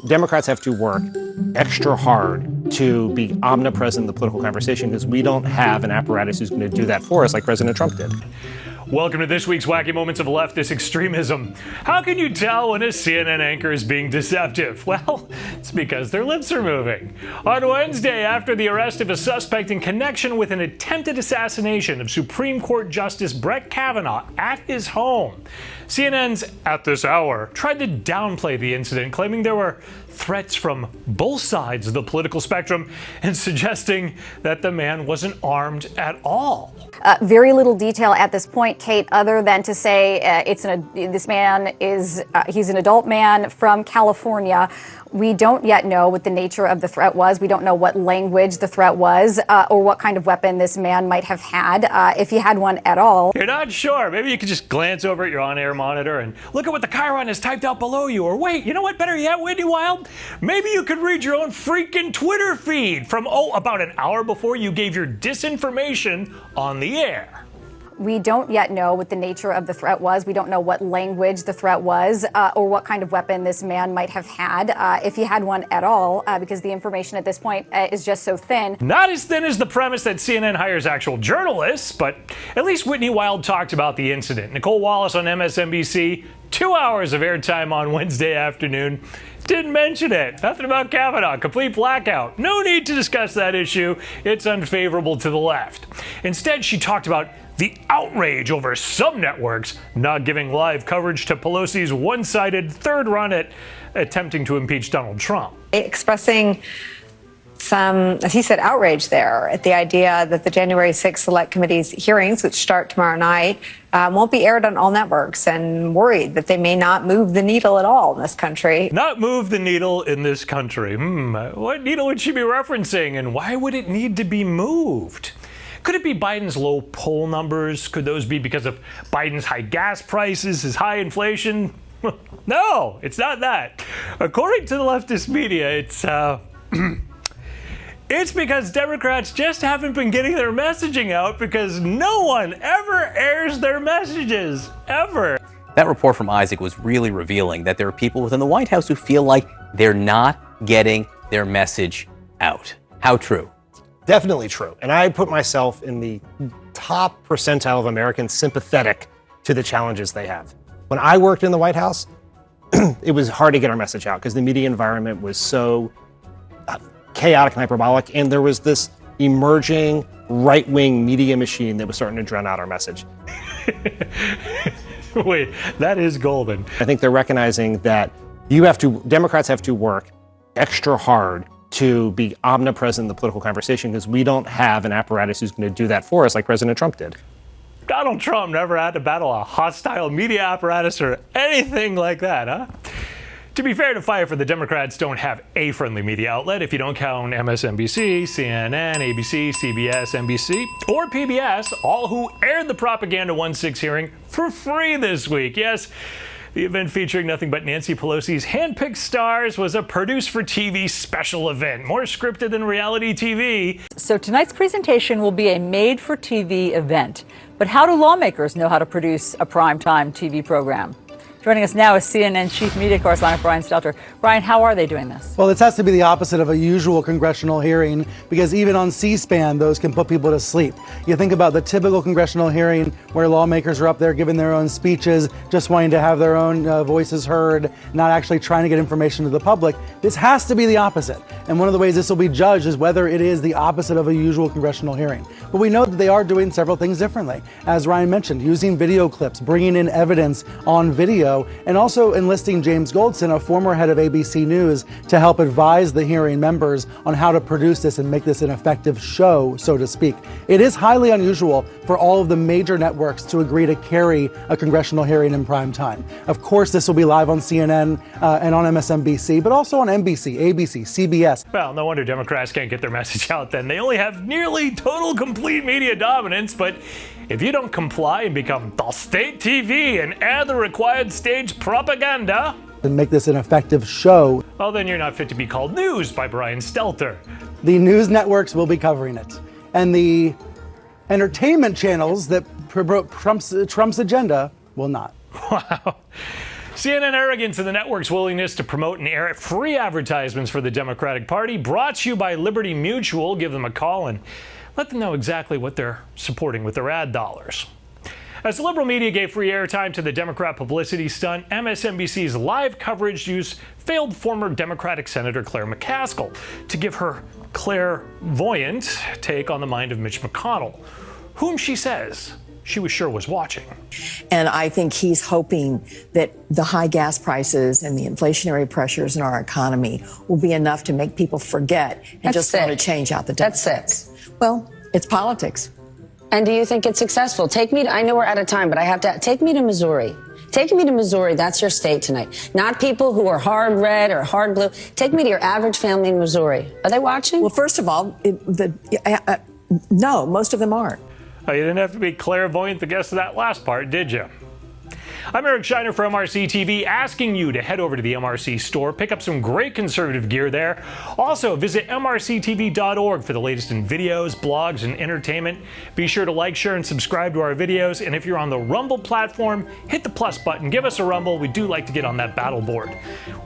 Democrats have to work extra hard to be omnipresent in the political conversation because we don't have an apparatus who's going to do that for us like President Trump did. Welcome to this week's Wacky Moments of Leftist Extremism. How can you tell when a CNN anchor is being deceptive? Well, it's because their lips are moving. On Wednesday, after the arrest of a suspect in connection with an attempted assassination of Supreme Court Justice Brett Kavanaugh at his home, CNN's At This Hour tried to downplay the incident, claiming there were threats from both sides of the political spectrum and suggesting that the man wasn't armed at all. Very little detail at this point, Kate, other than to say this man is he's an adult man from California. We don't yet know what the nature of the threat was. We don't know what language the threat was or what kind of weapon this man might have had, if he had one at all. You're not sure. Maybe you could just glance over at your on-air monitor and look at what the chyron has typed out below you. Or wait, you know what? Better yet, Whitney Wild, maybe you could read your own freaking Twitter feed from, about an hour before you gave your disinformation on the air. We don't yet know what the nature of the threat was. We don't know what language the threat was or what kind of weapon this man might have had, if he had one at all, because the information at this point is just so thin. Not as thin as the premise that CNN hires actual journalists, but at least Whitney Wild talked about the incident. Nicole Wallace on MSNBC, 2 hours of airtime on Wednesday afternoon. Didn't mention it. Nothing about Kavanaugh. Complete blackout. No need to discuss that issue. It's unfavorable to the left. Instead, she talked about the outrage over some networks not giving live coverage to Pelosi's one-sided third run at attempting to impeach Donald Trump. Expressing some, as he said, outrage there at the idea that the January 6th Select Committee's hearings, which start tomorrow night, won't be aired on all networks, and worried that they may not move the needle at all in this country. Not move the needle in this country. What needle would she be referencing, and why would it need to be moved? Could it be Biden's low poll numbers? Could those be because of Biden's high gas prices, his high inflation? No, it's not that. According to the leftist media, it's because Democrats just haven't been getting their messaging out because no one ever airs their messages, ever. That report from Isaac was really revealing that there are people within the White House who feel like they're not getting their message out. How true? Definitely true. And I put myself in the top percentile of Americans sympathetic to the challenges they have. When I worked in the White House, it was hard to get our message out because the media environment was so chaotic and hyperbolic, and there was this emerging right-wing media machine that was starting to drown out our message. Wait, that is golden. I think they're recognizing that Democrats have to work extra hard to be omnipresent in the political conversation because we don't have an apparatus who's going to do that for us like President Trump did. Donald Trump never had to battle a hostile media apparatus or anything like that, huh? To be fair to fight for, the Democrats don't have a friendly media outlet if you don't count MSNBC, CNN, ABC, CBS, NBC, or PBS, all who aired the Propaganda 1-6 hearing for free this week. Yes, the event featuring nothing but Nancy Pelosi's handpicked stars was a produced for TV special event, more scripted than reality TV. So tonight's presentation will be a made-for-TV event. But how do lawmakers know how to produce a primetime TV program? Joining us now is CNN Chief Media Correspondent Brian Stelter. Brian, how are they doing this? Well, this has to be the opposite of a usual congressional hearing because even on C-SPAN, those can put people to sleep. You think about the typical congressional hearing where lawmakers are up there giving their own speeches, just wanting to have their own voices heard, not actually trying to get information to the public. This has to be the opposite. And one of the ways this will be judged is whether it is the opposite of a usual congressional hearing. But we know that they are doing several things differently. As Ryan mentioned, using video clips, bringing in evidence on video, and also enlisting James Goldson, a former head of ABC News, to help advise the hearing members on how to produce this and make this an effective show, so to speak. It is highly unusual for all of the major networks to agree to carry a congressional hearing in prime time. Of course, this will be live on CNN and on MSNBC, but also on NBC, ABC, CBS. Well, no wonder Democrats can't get their message out then. They only have nearly total complete media dominance, but if you don't comply and become the state TV and add the required stage propaganda and make this an effective show, well, then you're not fit to be called news by Brian Stelter. The news networks will be covering it. And the entertainment channels that promote Trump's agenda will not. Wow. CNN arrogance and the network's willingness to promote and air free advertisements for the Democratic Party, brought to you by Liberty Mutual. Give them a call and let them know exactly what they're supporting with their ad dollars. As the liberal media gave free airtime to the Democrat publicity stunt, MSNBC's live coverage used failed former Democratic Senator Claire McCaskill to give her clairvoyant take on the mind of Mitch McConnell, whom she says she was sure was watching. And I think he's hoping that the high gas prices and the inflationary pressures in our economy will be enough to make people forget and just want to change out the Democrats. That's it. Well, it's politics. And do you think it's successful? Take me to, I know we're out of time, but I have to, take me to Missouri. Take me to Missouri. That's your state tonight. Not people who are hard red or hard blue. Take me to your average family in Missouri. Are they watching? Well, first of all, no, most of them aren't. Oh, you didn't have to be clairvoyant to guess that last part, did you? I'm Eric Shiner for MRC-TV, asking you to head over to the MRC Store, pick up some great conservative gear there. Also, visit MRCTV.org for the latest in videos, blogs, and entertainment. Be sure to like, share, and subscribe to our videos. And if you're on the Rumble platform, hit the plus button, give us a rumble. We do like to get on that battle board.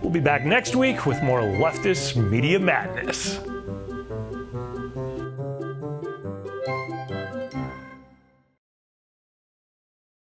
We'll be back next week with more leftist media madness.